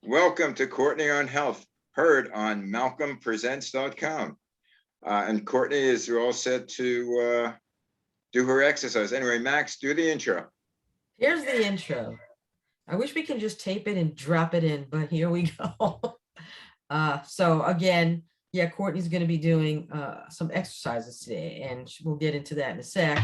Welcome to Courtney on Health, heard on malcolmpresents.com. And Courtney is all set to do her exercise. Anyway, Max, do the intro. Here's the intro. I wish we could just tape it and drop it in, but here we go. So again, yeah, Courtney's going to be doing some exercises today, and we'll get into that in a sec.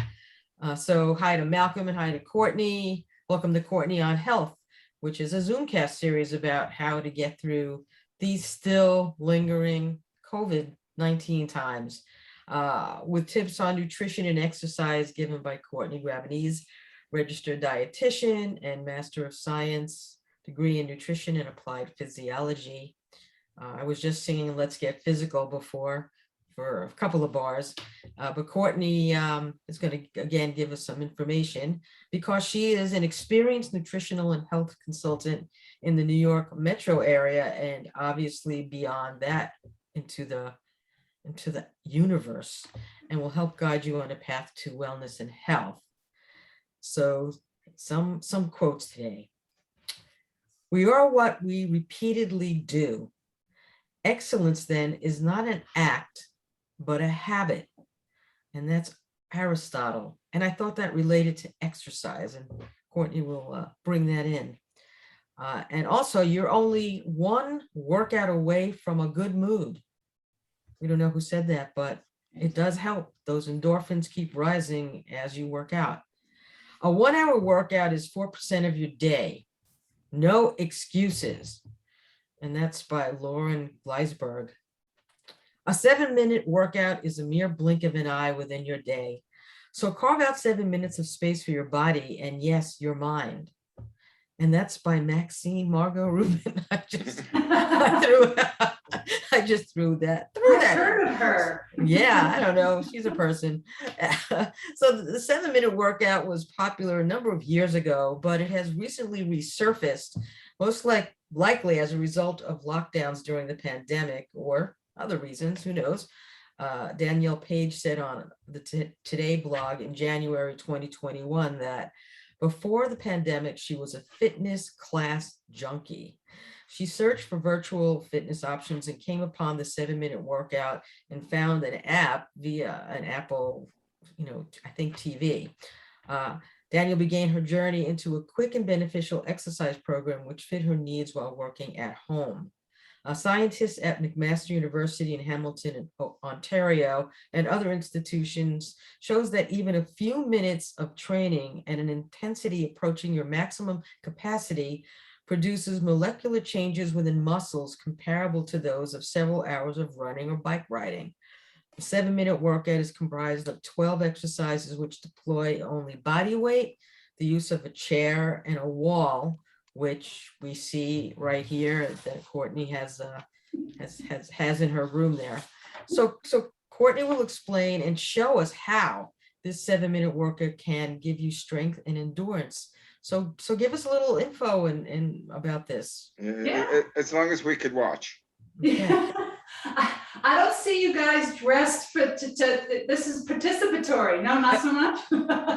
So hi to Malcolm and hi to Courtney. Welcome to Courtney on Health, which is a Zoomcast series about how to get through these still lingering COVID-19 times, with tips on nutrition and exercise given by Courtney Grabanese, registered dietitian and Master of Science degree in nutrition and applied physiology. I was just singing Let's Get Physical before for a couple of bars, but Courtney is going to again give us some information because she is an experienced nutritional and health consultant in the New York metro area, and obviously beyond that into the universe, and will help guide you on a path to wellness and health. So some quotes today. We are what we repeatedly do. Excellence then is not an act, but a habit. And that's Aristotle. And I thought that related to exercise, and Courtney will bring that in. And also, you're only one workout away from a good mood. We don't know who said that, but it does help. Those endorphins keep rising as you work out. A 1 hour workout is 4% of your day. No excuses. And that's by Lauren Gleisberg. A 7-minute workout is a mere blink of an eye within your day. So carve out 7 minutes of space for your body and, yes, your mind. And that's by Maxine Margot Rubin. I just threw that. I've heard of her. Yeah, I don't know. She's a person. So the 7-minute workout was popular a number of years ago, but it has recently resurfaced, most likely as a result of lockdowns during the pandemic or other reasons, who knows. Danielle Page said on the Today blog in January 2021 that before the pandemic, she was a fitness class junkie. She searched for virtual fitness options and came upon the 7-minute workout and found an app via an Apple, I think TV. Danielle began her journey into a quick and beneficial exercise program which fit her needs while working at home. Scientists at McMaster University in Hamilton, Ontario, and other institutions shows that even a few minutes of training and an intensity approaching your maximum capacity produces molecular changes within muscles comparable to those of several hours of running or bike riding. The 7-minute workout is comprised of 12 exercises which deploy only body weight, the use of a chair and a wall, which we see right here that Courtney has in her room there. So Courtney will explain and show us how this 7-minute workout can give you strength and endurance. So give us a little info and about this. Yeah. As long as we could watch. Yeah. I don't see you guys dressed for this is participatory. No, not so much.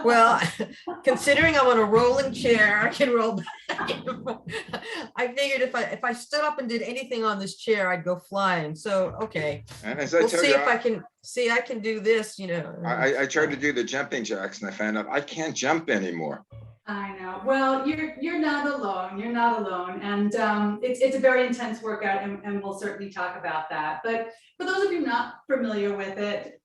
Well, considering I'm on a rolling chair, I can roll back. I figured if I stood up and did anything on this chair, I'd go flying. So okay, and as I we'll tell see you, if I can do this. I tried to do the jumping jacks and I found out I can't jump anymore. I know. Well, you're not alone. You're not alone, and it's a very intense workout, and we'll certainly talk about that. But for those of you not familiar with it,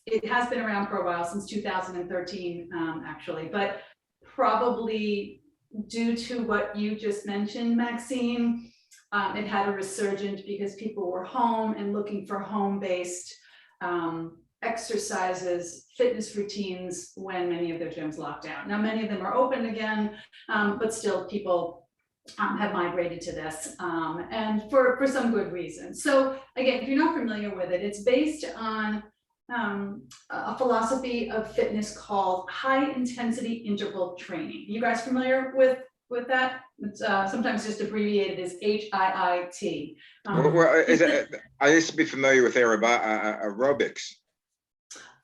it has been around for a while, since 2013, actually. But probably due to what you just mentioned, Maxine, it had a resurgence because people were home and looking for home-based exercises, fitness routines when many of their gyms locked down. Now, many of them are open again, but still people have migrated to this, and for some good reason. So again, if you're not familiar with it, it's based on a philosophy of fitness called high intensity interval training. You guys familiar with that? It's sometimes just abbreviated as HIIT. I used to be familiar with aerobics.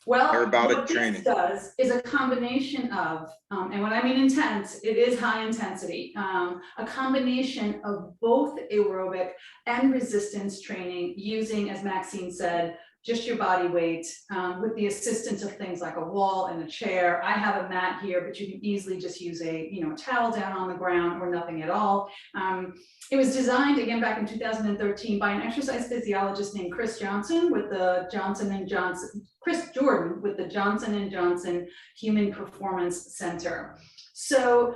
Well, Aerobatic what training. this does is a combination of, and when I mean intense, it is high intensity, a combination of both aerobic and resistance training using, as Maxine said, just your body weight, with the assistance of things like a wall and a chair. I have a mat here, but you can easily just use a towel down on the ground or nothing at all. It was designed again back in 2013 by an exercise physiologist named Chris Jordan with the Johnson & Johnson Human Performance Center. So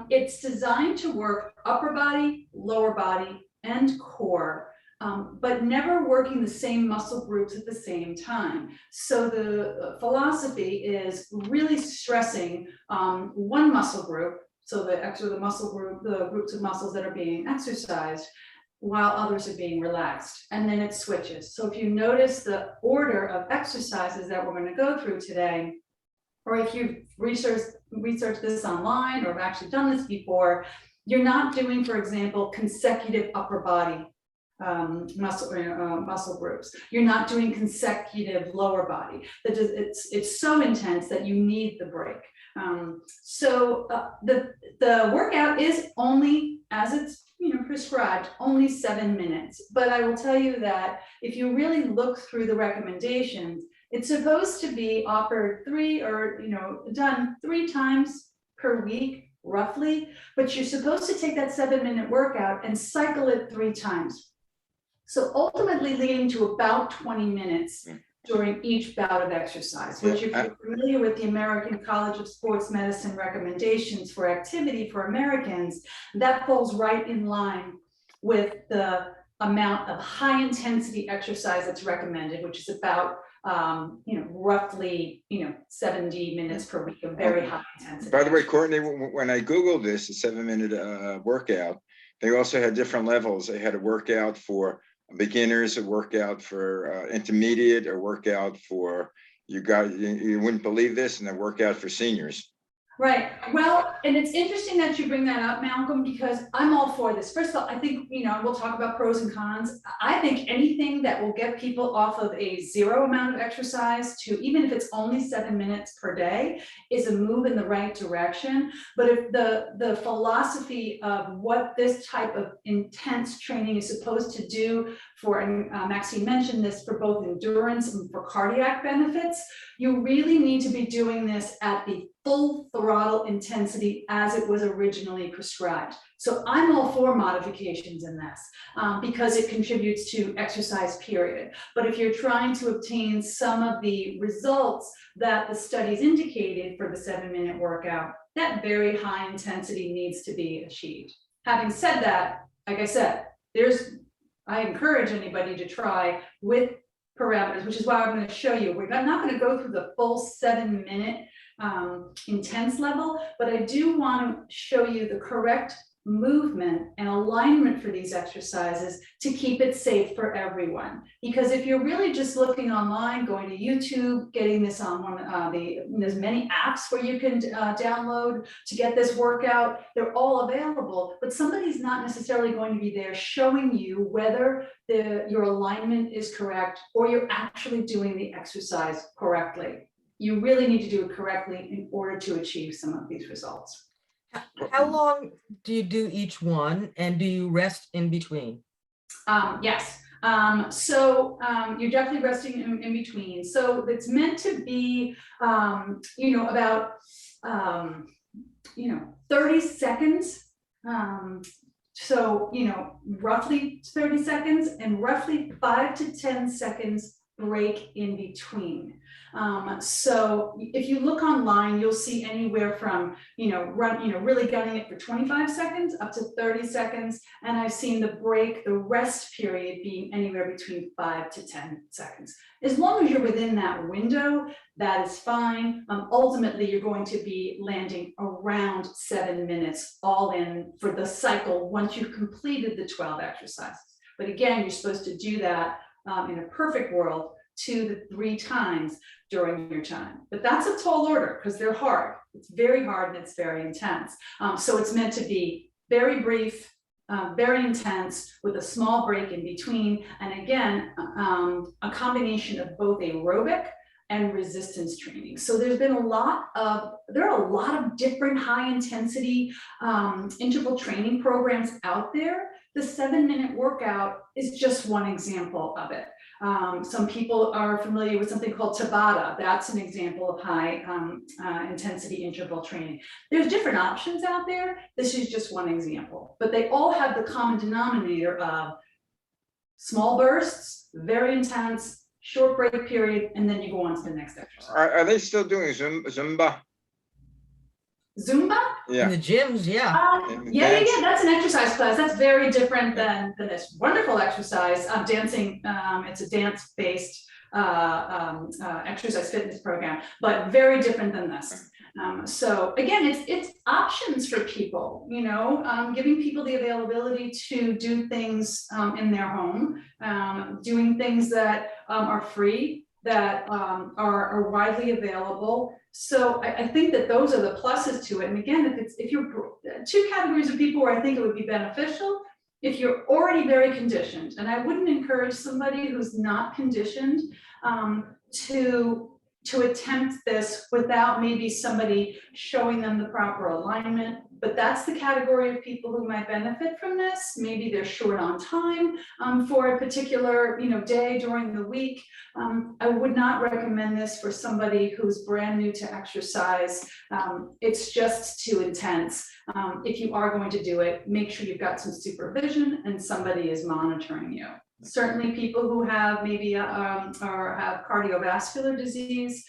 it's designed to work upper body, lower body, and core, but never working the same muscle groups at the same time. So the philosophy is really stressing one muscle group, so the groups of muscles that are being exercised, while others are being relaxed, and then it switches. So if you notice the order of exercises that we're going to go through today, or if you've researched this online or have actually done this before, you're not doing, for example, consecutive upper body muscle groups. You're not doing consecutive lower body. It's so intense that you need the break. So the workout is only, as it's prescribed, only 7 minutes. But I will tell you that if you really look through the recommendations, it's supposed to be offered done 3 times per week, roughly. But you're supposed to take that 7-minute workout and cycle it 3 times. So ultimately leading to about 20 minutes during each bout of exercise, which if you're familiar with the American College of Sports Medicine recommendations for activity for Americans, that falls right in line with the amount of high intensity exercise that's recommended, which is about roughly 70 minutes per week of very high intensity. By the way, Courtney, when I Googled this, a 7-minute workout, they also had different levels. They had a workout for beginners, a workout for intermediate, a workout for you wouldn't believe this, and a workout for seniors. Right. Well, and it's interesting that you bring that up, Malcolm, because I'm all for this. First of all, I think, we'll talk about pros and cons. I think anything that will get people off of a 0 amount of exercise to, even if it's only 7 minutes per day, is a move in the right direction. But if the philosophy of what this type of intense training is supposed to do for, and Maxine mentioned this, for both endurance and for cardiac benefits, you really need to be doing this at the full throttle intensity as it was originally prescribed. So I'm all for modifications in this because it contributes to exercise, period. But if you're trying to obtain some of the results that the studies indicated for the 7-minute workout, that very high intensity needs to be achieved. Having said that, like I said, I encourage anybody to try with parameters, which is why I'm going to show you. We're not going to go through the full 7-minute intense level, but I do want to show you the correct movement and alignment for these exercises to keep it safe for everyone. Because if you're really just looking online, going to YouTube, getting this on there's many apps where you can download to get this workout, they're all available, but somebody's not necessarily going to be there showing you whether your alignment is correct or you're actually doing the exercise correctly. You really need to do it correctly in order to achieve some of these results. How long do you do each one, and do you rest in between? Yes. So you're definitely resting in between. So it's meant to be, about, 30 seconds. So, roughly 30 seconds and roughly 5 to 10 seconds break in between. So if you look online, you'll see anywhere from, really gunning it for 25 seconds up to 30 seconds. And I've seen the rest period being anywhere between 5 to 10 seconds. As long as you're within that window, that is fine. Ultimately, you're going to be landing around 7 minutes all in for the cycle once you've completed the 12 exercises. But again, you're supposed to do that in a perfect world 2 to 3 times during your time. But that's a tall order because they're hard. It's very hard and it's very intense. So it's meant to be very brief, very intense with a small break in between. And again, a combination of both aerobic and resistance training. So there are a lot of different high intensity interval training programs out there. The 7-minute workout is just one example of it. Some people are familiar with something called Tabata. That's an example of high intensity interval training. There's different options out there. This is just one example, but they all have the common denominator of small bursts, very intense, short break period, and then you go on to the next exercise. Are they still doing Zumba? Zumba? In Yeah. the gyms, yeah. Dance. That's an exercise class. That's very different than this wonderful exercise. Dancing, it's a dance-based exercise fitness program, but very different than this. So again, it's options for people, you know, giving people the availability to do things in their home, doing things that are free, that are widely available. So I think that those are the pluses to it. And again, if you're two categories of people where I think it would be beneficial, if you're already very conditioned, and I wouldn't encourage somebody who's not conditioned to attempt this without maybe somebody showing them the proper alignment. But that's the category of people who might benefit from this. Maybe they're short on time for a particular, you know, day during the week. I would not recommend this for somebody who's brand new to exercise. It's just too intense. If you are going to do it, make sure you've got some supervision and somebody is monitoring you. Certainly people who have maybe or have cardiovascular disease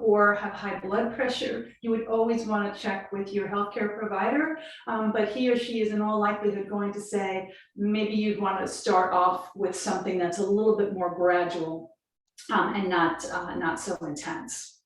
or have high blood pressure, you would always want to check with your healthcare provider. But he or she is in all likelihood going to say, maybe you'd want to start off with something that's a little bit more gradual and not so intense.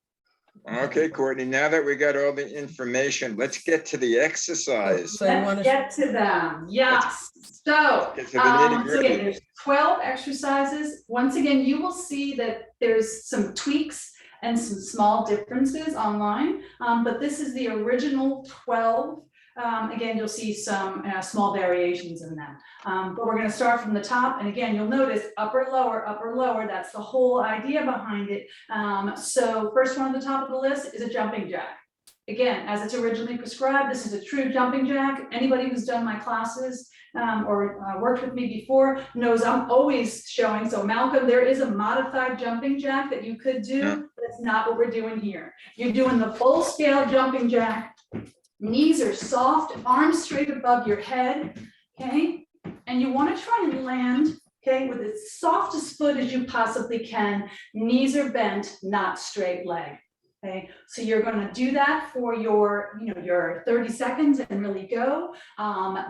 Okay, Courtney, now that we got all the information, let's get to the exercise. So I wanna- Let's get to them. Yes. So, Get to the nitty so again, gritty. there's 12 exercises. Once again, you will see that there's some tweaks and some small differences online, but this is the original 12. Again, you'll see some small variations in them. But we're going to start from the top. And again, you'll notice upper, lower. That's the whole idea behind it. So first one on the top of the list is a jumping jack. Again, as it's originally prescribed, this is a true jumping jack. Anybody who's done my classes or worked with me before knows I'm always showing. So Malcolm, there is a modified jumping jack that you could do. Yeah. That's not what we're doing here. You're doing the full scale jumping jack. Knees are soft, arms straight above your head, okay? And you want to try and land, okay, with as soft as foot as you possibly can. Knees are bent, not straight leg, okay? So you're going to do that for your, you know, your 30 seconds and really go.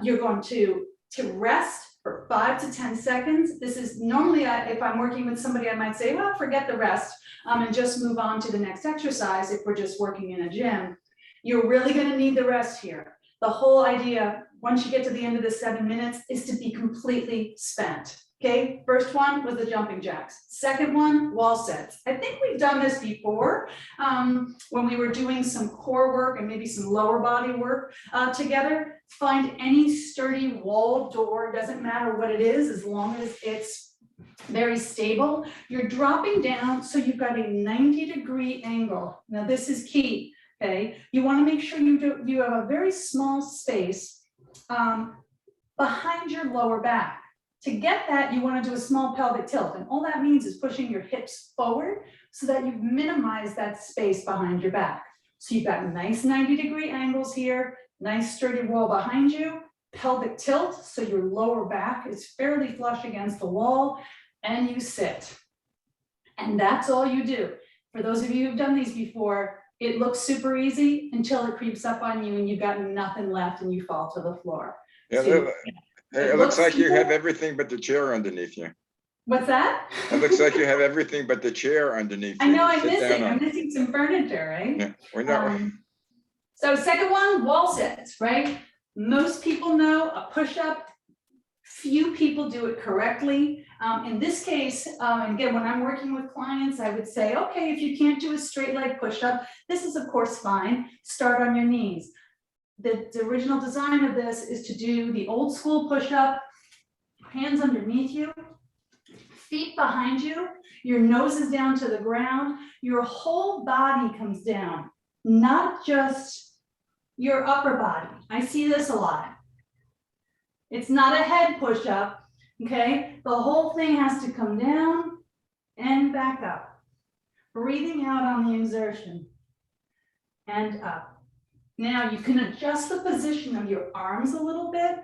You're going to rest for 5 to 10 seconds. This is normally, if I'm working with somebody, I might say, well, forget the rest and just move on to the next exercise if we're just working in a gym. You're really going to need the rest here. The whole idea, once you get to the end of the 7 minutes, is to be completely spent. Okay, first one was the jumping jacks. Second one, wall sets. I think we've done this before when we were doing some core work and maybe some lower body work together. Find any sturdy wall door, doesn't matter what it is, as long as it's very stable. You're dropping down, so you've got a 90-degree angle. Now this is key. Okay, you want to make sure you have a very small space behind your lower back. To get that, you want to do a small pelvic tilt, and all that means is pushing your hips forward so that you minimize that space behind your back. So you've got nice 90-degree angles here, nice sturdy wall behind you, pelvic tilt, so your lower back is fairly flush against the wall, and you sit. And that's all you do. For those of you who've done these before, it looks super easy until it creeps up on you and you've got nothing left and you fall to the floor. Yeah, So it looks like you simple. have everything but the chair underneath you. What's that? It looks like you have everything but the chair underneath you. I know to sit down I'm on. missing some furniture, right? Yeah, we're not. So second one, wall sits, right? Most people know a push-up. Few people do it correctly. In this case, and again, when I'm working with clients, I would say, okay, if you can't do a straight leg push-up, this is of course fine. Start on your knees. The original design of this is to do the old school push-up, hands underneath you, Feet behind you, your nose is down to the ground, your whole body comes down, not just your upper body. I see this a lot. It's not a head push-up, okay? The whole thing has to come down and back up. Breathing out on the exertion and up. Now you can adjust the position of your arms a little bit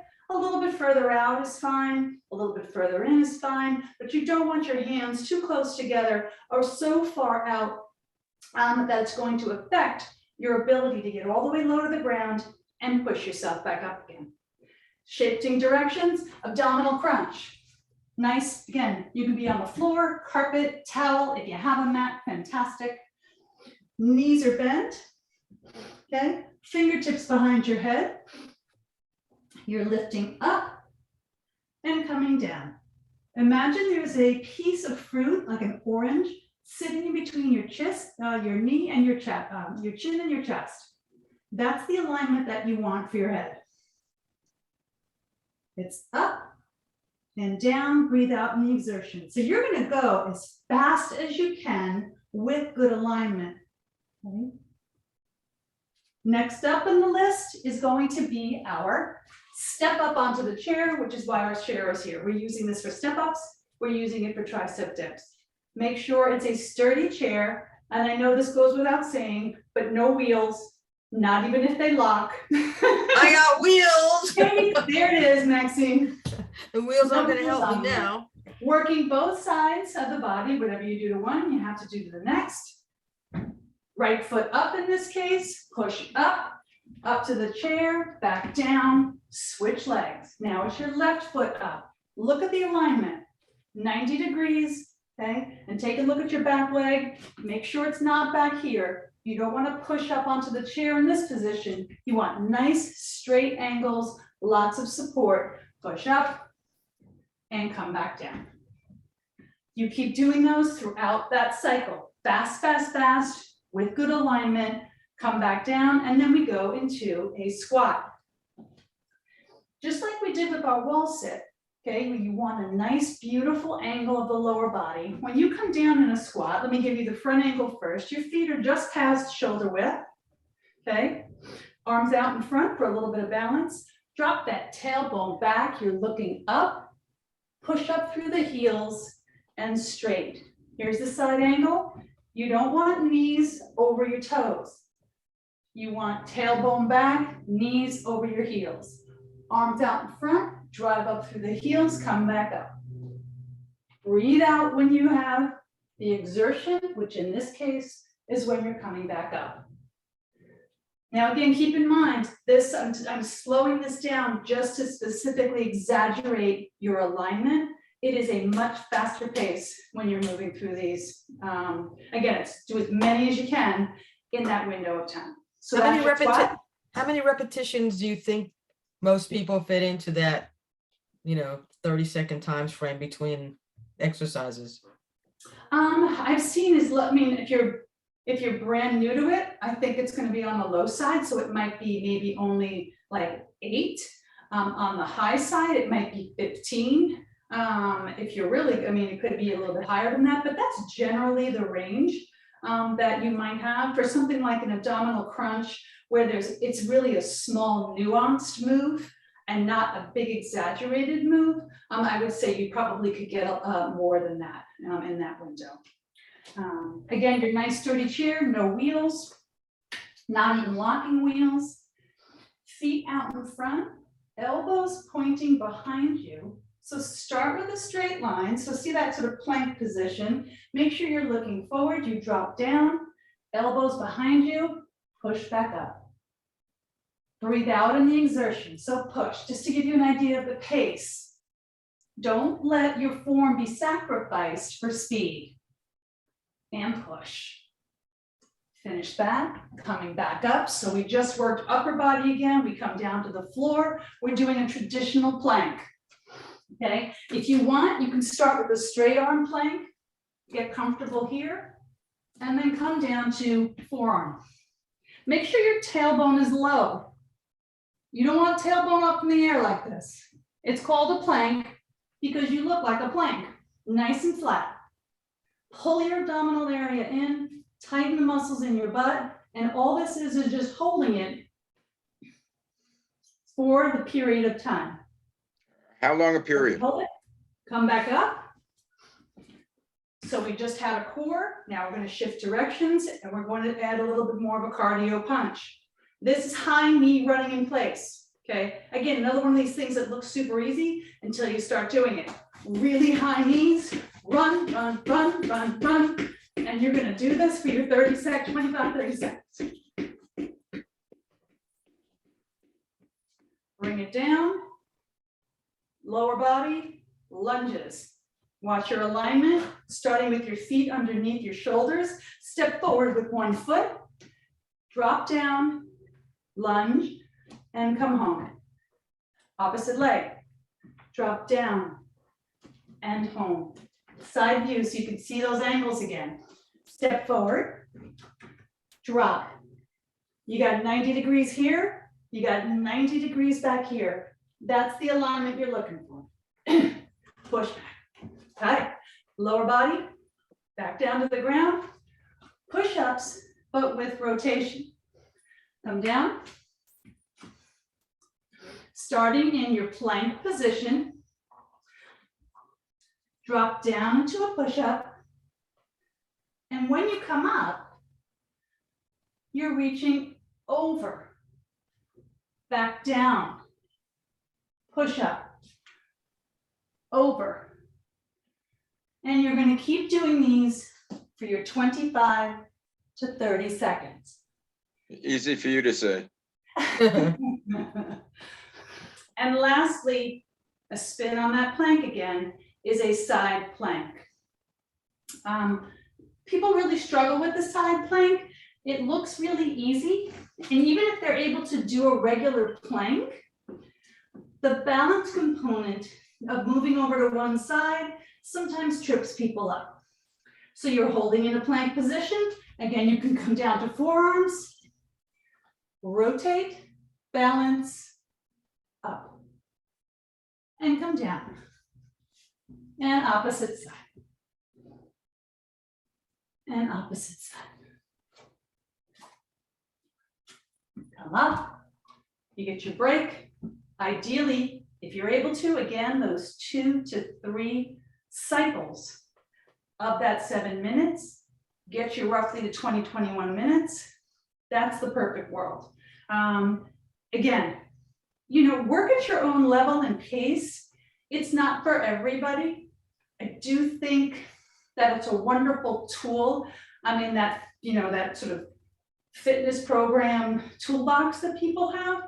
further out is fine, a little bit further in is fine, but you don't want your hands too close together or so far out that it's going to affect your ability to get all the way low to the ground and push yourself back up again. Shifting directions, abdominal crunch. Nice, again, you can be on the floor, carpet, towel, if you have a mat, fantastic. Knees are bent, okay? Fingertips behind your head. You're lifting up and coming down. Imagine there's a piece of fruit, like an orange, sitting in between your chest, your knee and your chest, your chin and your chest. That's the alignment that you want for your head. It's up and down, breathe out in the exertion. So you're going to go as fast as you can with good alignment. Okay. Next up on the list is going to be our step up onto the chair, which is why our chair is here. We're using this for step ups. We're using it for tricep dips. Make sure it's a sturdy chair. And I know this goes without saying, but no wheels, not even if they lock. I got wheels. Hey, there it is, Maxine. The wheels aren't gonna help me now. Working both sides of the body, whatever you do to one, you have to do to the next. Right foot up in this case, push up to the chair, back down, switch legs. Now it's your left foot up. Look at the alignment, 90 degrees, okay? And take a look at your back leg. Make sure it's not back here. You don't want to push up onto the chair in this position. You want nice straight angles, lots of support. Push up and come back down. You keep doing those throughout that cycle. Fast, fast, fast, with good alignment, come back down, and then we go into a squat. Just like we did with our wall sit, okay, where you want a nice, beautiful angle of the lower body. When you come down in a squat, let me give you the front angle first. Your feet are just past shoulder width, okay? Arms out in front for a little bit of balance. Drop that tailbone back, you're looking up, push up through the heels, and straight. Here's the side angle. You don't want knees over your toes. You want tailbone back, knees over your heels. Arms out in front, drive up through the heels, come back up. Breathe out when you have the exertion, which in this case is when you're coming back up. Now again, keep in mind, this I'm slowing this down just to specifically exaggerate your alignment. It is a much faster pace when you're moving through these. Again, it's do as many as you can in that window of time. So how many repetitions do you think most people fit into that, 30-second time frame between exercises? I've seen is, I mean, if you're brand new to it, I think it's going to be on the low side. So it might be maybe only like 8. On the high side, it might be 15. If you're really, I mean, it could be a little bit higher than that, but that's generally the range that you might have for something like an abdominal crunch, where it's really a small nuanced move and not a big exaggerated move. I would say you probably could get more than that in that window. Again, your nice sturdy chair, no wheels, not even locking wheels, feet out in front, elbows pointing behind you. So start with a straight line. So see that sort of plank position. Make sure you're looking forward. You drop down, elbows behind you, push back up. Breathe out in the exertion. So push, just to give you an idea of the pace. Don't let your form be sacrificed for speed. And push. Finish that, coming back up. So we just worked upper body again. We come down to the floor. We're doing a traditional plank. Okay, if you want, you can start with a straight arm plank, get comfortable here, and then come down to forearm. Make sure your tailbone is low. You don't want tailbone up in the air like this. It's called a plank because you look like a plank. nice and flat. Pull your abdominal area in, tighten the muscles in your butt, and all this is just holding it for the period of time. How long a period? Hold it, come back up. So we just had a core, now we're going to shift directions and we're going to add a little bit more of a cardio punch. This is high knee running in place, okay? Again, another one of these things that looks super easy until you start doing it. Really high knees, run, run, run, run, run. And you're going to do this for your 30 seconds, 25, 30 seconds. Bring it down, lower body, lunges. Watch your alignment, starting with your feet underneath your shoulders. Step forward with one foot, drop down, lunge, and come home. Opposite leg, drop down and home. Side view so you can see those angles again. Step forward, drop. You got 90 degrees here, you got 90 degrees back here. That's the alignment you're looking for. Push back. Tight. Lower body, back down to the ground. Push-ups, but with rotation. Come down. Starting in your plank position. Drop down into a push-up. And when you come up, you're reaching over. Back down. Push-up. Over. And you're going to keep doing these for your 25 to 30 seconds. Easy for you to say. And lastly, a spin on that plank again is a side plank. People really struggle with the side plank. It looks really easy. And even if they're able to do a regular plank, the balance component of moving over to one side sometimes trips people up. So you're holding in a plank position. Again, you can come down to forearms, rotate, balance, up, and come down. And opposite side. And opposite side. Come up, you get your break. Ideally, if you're able to, again, those 2 to 3 cycles of that 7 minutes, get you roughly to 20, 21 minutes. That's the perfect world. Again, you know, work at your own level and pace. It's not for everybody. I do think that it's a wonderful tool. I mean, that, you know, that sort of fitness program toolbox that people have.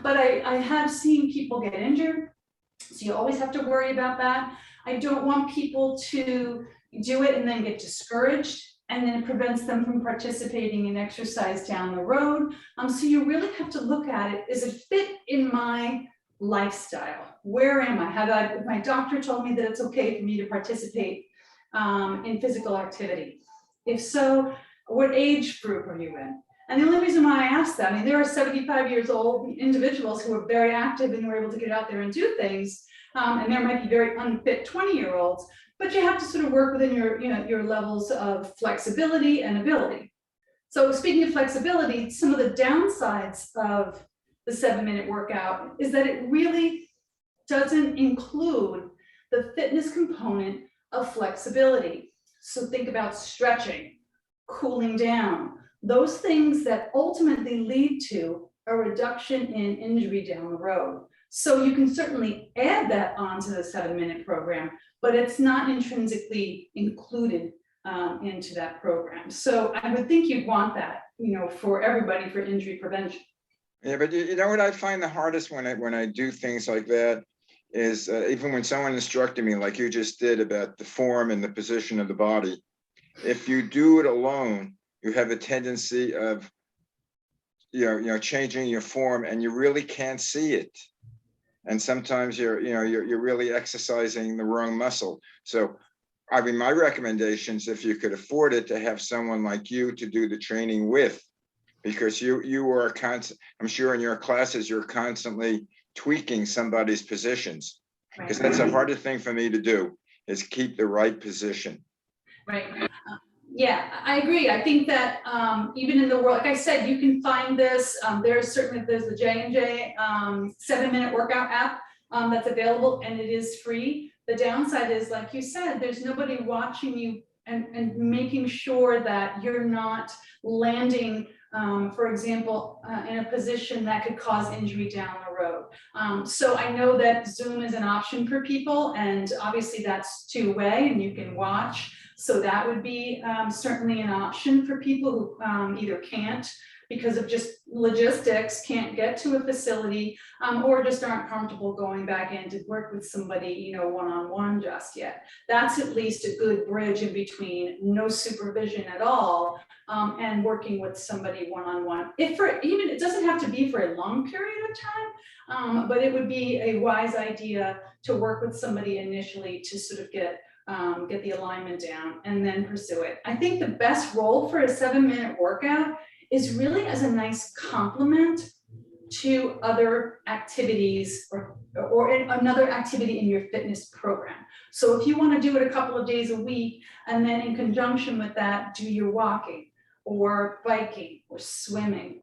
But I have seen people get injured. So you always have to worry about that. I don't want people to do it and then get discouraged, and then it prevents them from participating in exercise down the road. So you really have to look at it. Is it fit in my lifestyle? Where am I? My doctor told me that it's okay for me to participate in physical activity. If so, what age group are you in? And the only reason why I asked that, I mean, there are 75 years old individuals who are very active and were able to get out there and do things. And there might be very unfit 20-year-olds, but you have to sort of work within your, you know, your levels of flexibility and ability. So speaking of flexibility, some of the downsides of the 7-minute workout is that it really doesn't include the fitness component of flexibility. So think about stretching, cooling down, those things that ultimately lead to a reduction in injury down the road. So you can certainly add that onto the 7-minute program, but it's not intrinsically included into that program. So I would think you'd want that, you know, for everybody for injury prevention. Yeah, but you know what I find the hardest when I do things like that is even when someone instructed me like you just did about the form and the position of the body, if you do it alone, you have a tendency of, you know, changing your form and you really can't see it. And sometimes you're really exercising the wrong muscle. So, I mean, my recommendations, if you could afford it, to have someone like you to do the training with, because you are constant. I'm sure in your classes you're constantly tweaking somebody's positions, because that's a harder thing for me to do. is keep the right position. Right. Yeah, I agree. I think that even in the world, like I said, you can find this. There's the J&J 7-minute workout app that's available, and it is free. The downside is, like you said, there's nobody watching you and making sure that you're not landing, for example, in a position that could cause injury down the road. So I know that Zoom is an option for people, and obviously that's two-way and you can watch. So that would be certainly an option for people who either can't, because of just logistics, can't get to a facility, or just aren't comfortable going back in to work with somebody, you know, one-on-one just yet. That's at least a good bridge in between no supervision at all and working with somebody one-on-one. If for even, it doesn't have to be for a long period of time, but it would be a wise idea to work with somebody initially to sort of get the alignment down and then pursue it. I think the best role for a 7-minute workout is really as a nice complement to other activities or another activity in your fitness program. So if you want to do it a couple of days a week, and then in conjunction with that, do your walking or biking or swimming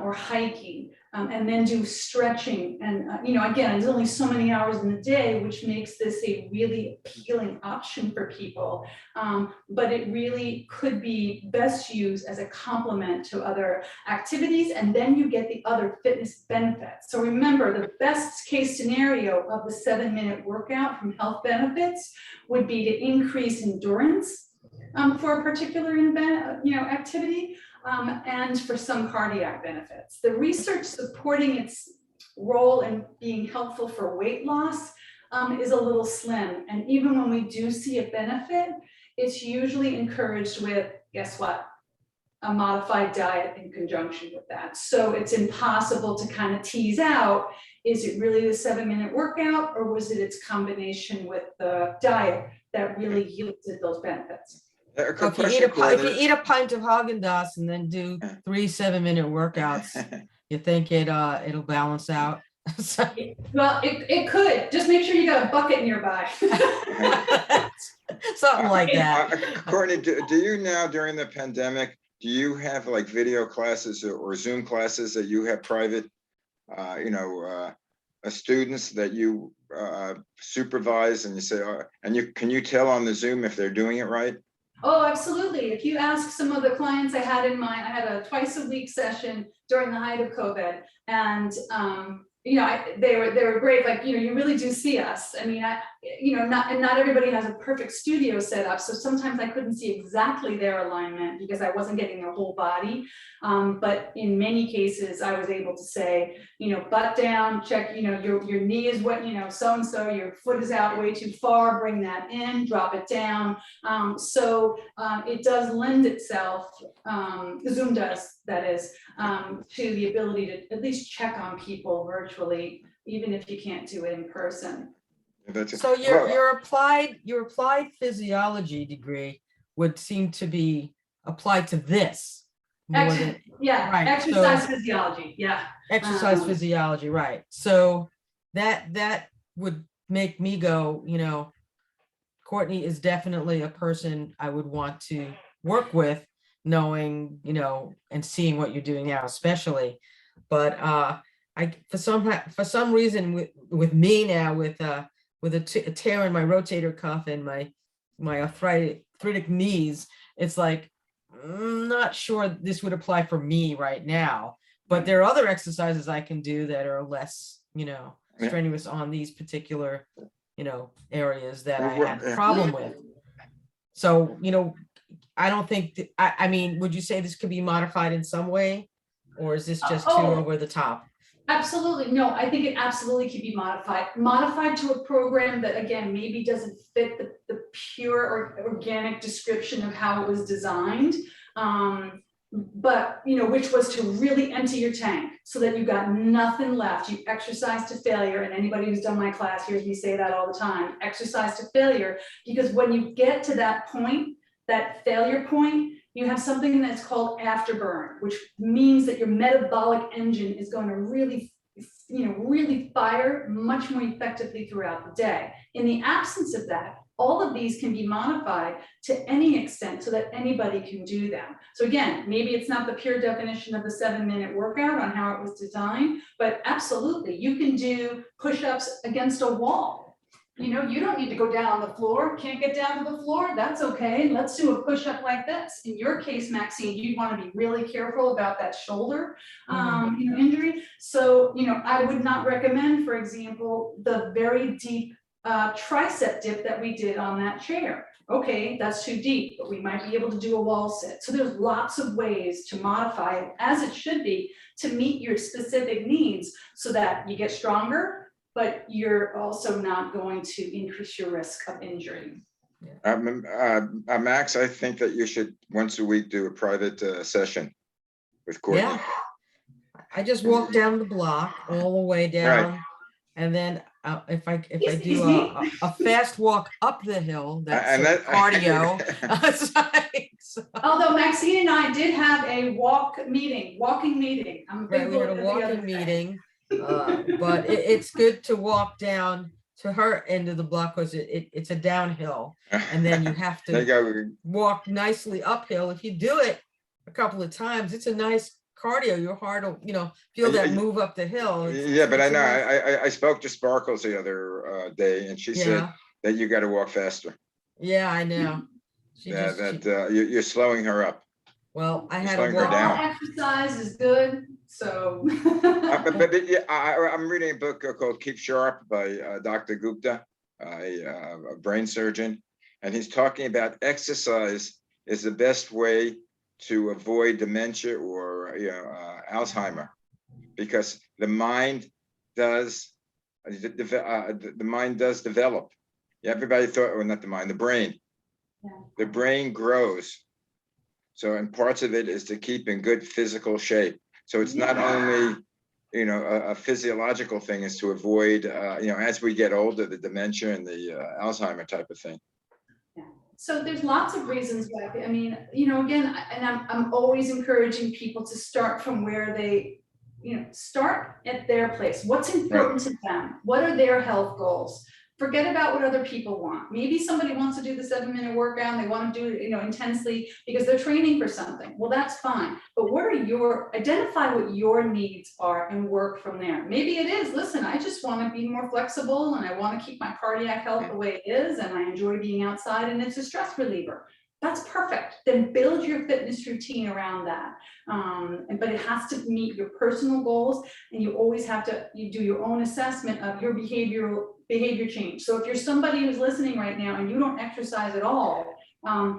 or hiking, and then do stretching. And, you know, again, there's only so many hours in the day, which makes this a really appealing option for people. But it really could be best used as a complement to other activities. And then you get the other fitness benefits. So remember, the best case scenario of the 7-minute workout from health benefits would be to increase endurance for a particular activity. And for some cardiac benefits. The research supporting its role in being helpful for weight loss is a little slim. And even when we do see a benefit, it's usually encouraged with, guess what? A modified diet in conjunction with that. So it's impossible to kind of tease out, is it really the 7-minute workout, or was it its combination with the diet that really yielded those benefits? If you eat a pint of Haagen-Dazs and then do 3 7-minute workouts, you think it'll balance out? Well, it could. Just make sure you got a bucket nearby. Something like that. Courtney, do you now during the pandemic, do you have like video classes or Zoom classes that you have private, students that you supervise, and you say, can you tell on the Zoom if they're doing it right? Oh, absolutely. If you ask some of the clients I had I had a twice-a-week session during the height of COVID, and they were great. Like, you really do see us. I mean, not everybody has a perfect studio set up, so sometimes I couldn't see exactly their alignment because I wasn't getting their whole body. But in many cases, I was able to say, butt down, check, your knee is what, so-and-so, your foot is out way too far, bring that in, drop it down. So it does lend itself, Zoom does, that is, to the ability to at least check on people virtually, even if you can't do it in person. So your applied physiology degree would seem to be applied to this. Right. Exercise physiology. Yeah. Exercise physiology. Right. So that would make me go, Courtney is definitely a person I would want to work with, knowing, and seeing what you're doing now, especially. But for some reason with me now, with a tear in my rotator cuff and my arthritic knees, it's like, I'm not sure this would apply for me right now. But there are other exercises I can do that are less, strenuous on these particular, areas that I had a problem with. So, I don't think, I mean, would you say this could be modified in some way? Or is this just too over the top? Absolutely. No, I think it absolutely could be modified to a program that, again, maybe doesn't fit the pure or organic description of how it was designed. But, which was to really empty your tank so that you got nothing left. You exercise to failure. And anybody who's done my class hears me say that all the time, exercise to failure, because when you get to that point, that failure point, you have something that's called afterburn, which means that your metabolic engine is going to really really fire much more effectively throughout the day. In the absence of that, all of these can be modified to any extent so that anybody can do them. So again, maybe it's not the pure definition of the 7-minute workout on how it was designed, but absolutely, you can do push-ups against a wall. You don't need to go down on the floor, can't get down to the floor, that's okay. Let's do a push-up like this. In your case, Maxine, you'd want to be really careful about that shoulder injury. So, I would not recommend, for example, the very deep tricep dip that we did on that chair. Okay, that's too deep, but we might be able to do a wall sit. So there's lots of ways to modify it as it should be to meet your specific needs so that you get stronger, but you're also not going to increase your risk of injury. Max, I think that you should once a week do a private session with Courtney. Yeah, I just walk down the block all the way down. Right. And then if I do a fast walk up the hill, that's And cardio. Although Maxine and I did have a walking meeting. I'm a big Right, we had a believer the other walking day. meeting, but it's good to walk down to her end of the block because it's a downhill, and then you have There you to go. walk nicely uphill. If you do it a couple of times, it's a nice cardio. Your heart will, feel that move up the hill. Yeah, but I it's a know, nice- I spoke to Sparkles the other day, and she said Yeah, that you got to walk faster. yeah, I know. She Yeah, just, you're slowing her up. well, I You're had slowing to her walk. down. All exercise is good, so. But yeah, I'm reading a book called Keep Sharp by Dr. Gupta, a brain surgeon, and he's talking about exercise is the best way to avoid dementia or Alzheimer, because the mind does develop. Everybody thought, or not the mind, the brain. Yeah. The brain grows. So, and parts of it is to keep in good physical shape. So it's not only, a physiological thing, is to avoid, as we get older, the dementia and the Alzheimer type of thing. So there's lots of reasons why, again, and I'm always encouraging people to start from where they, start at their place. What's important to them? What are their health goals? Forget about what other people want. Maybe somebody wants to do the 7-minute workout and they want to do it, intensely because they're training for something. Well, that's fine. But identify what your needs are and work from there. Maybe it is, listen, I just want to be more flexible and I want to keep my cardiac health the way it is and I enjoy being outside and it's a stress reliever. That's perfect. Then build your fitness routine around that. But it has to meet your personal goals, and you always have to do your own assessment of your behavior change. So if you're somebody who's listening right now and you don't exercise at all,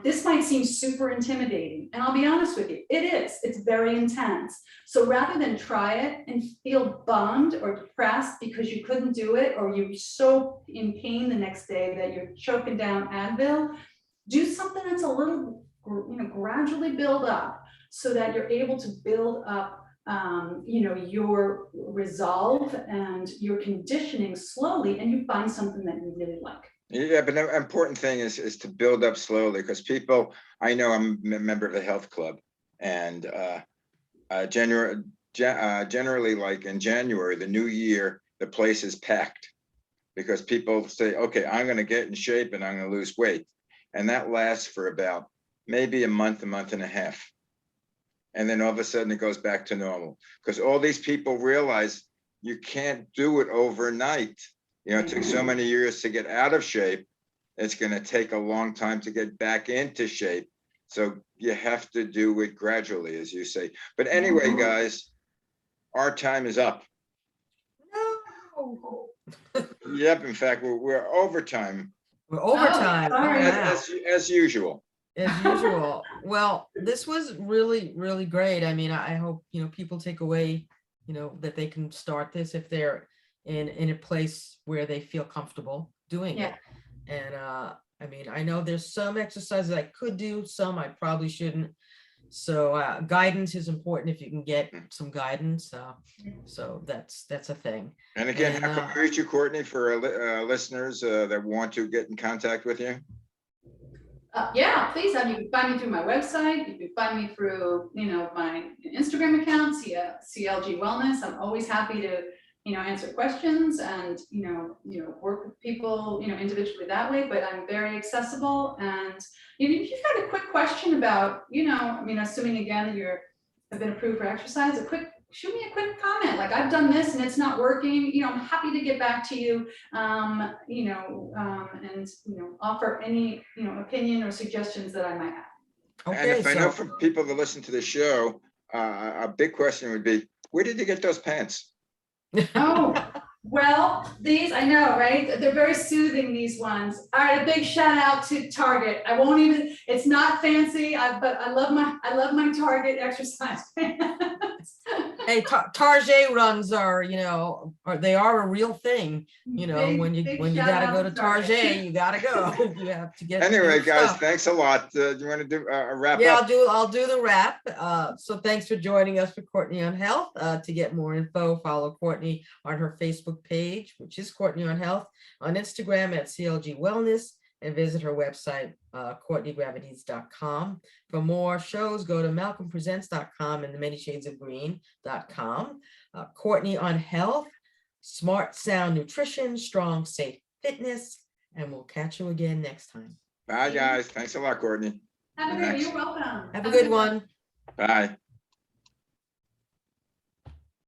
this might seem super intimidating. And I'll be honest with you, it is. It's very intense. So rather than try it and feel bummed or depressed because you couldn't do it, or you're so in pain the next day that you're choking down Advil, do something that's a little, gradually build up so that you're able to build up your resolve and your conditioning slowly, and you find something that you really like. Yeah, but the important thing is to build up slowly, because people, I know I'm a member of the health club, and generally, like in January, the new year, the place is packed because people say, okay, I'm going to get in shape and I'm going to lose weight. And that lasts for about maybe a month and a half. And then all of a sudden it goes back to normal, because all these people realize you can't do it overnight. It took so many years to get out of shape. It's going to take a long time to get back into shape. So you have to do it gradually, as you say. But anyway, guys, our time is up. No. Yep. In fact, we're overtime. We're overtime. Oh, sorry. As usual. As usual. Well, this was really, really great. I mean, I hope, people take away, that they can start this if they're in a place where they feel comfortable doing it. And I know there's some exercises I could do, some I probably shouldn't. So guidance is important if you can get some guidance. So that's a thing. And again, how can we reach you, Courtney, for listeners that want to get in contact with you? Yeah, please. You can find me through my website. You can find me through, my Instagram account, CLG Wellness. I'm always happy to, answer questions and, work with people, individually that way, but I'm very accessible. And if you've got a quick question about, assuming again, that have been approved for exercise, shoot me a quick comment, like I've done this and it's not working, I'm happy to get back to you, and, offer any, opinion or suggestions that I might have. And Okay, if I know so from people that listen to the show, a big question would be, where did you get those pants? Oh, well, these, I know, right? They're very soothing, these ones. All right, a big shout out to Target. I won't even, it's not fancy, but I love my Target exercise pants. hey, Target runs are, they are a real thing. When you shout gotta out go to to Target. Target, you gotta go. You have to get. Anyway, your guys, stuff. thanks a lot. Do you want to do a wrap Yeah, up? I'll do the wrap. So thanks for joining us for Courtney on Health. To get more info, follow Courtney on her Facebook page, which is Courtney on Health, on Instagram at CLG Wellness, and visit her website, CourtneyGravities.com. For more shows, go to malcolmpresents.com and the many shades of green.com. Courtney on Health, smart sound nutrition, strong, safe fitness, and we'll catch you again next time. Bye, guys. Thanks a lot, Courtney. Have a good, you're welcome. Have a good one. Bye.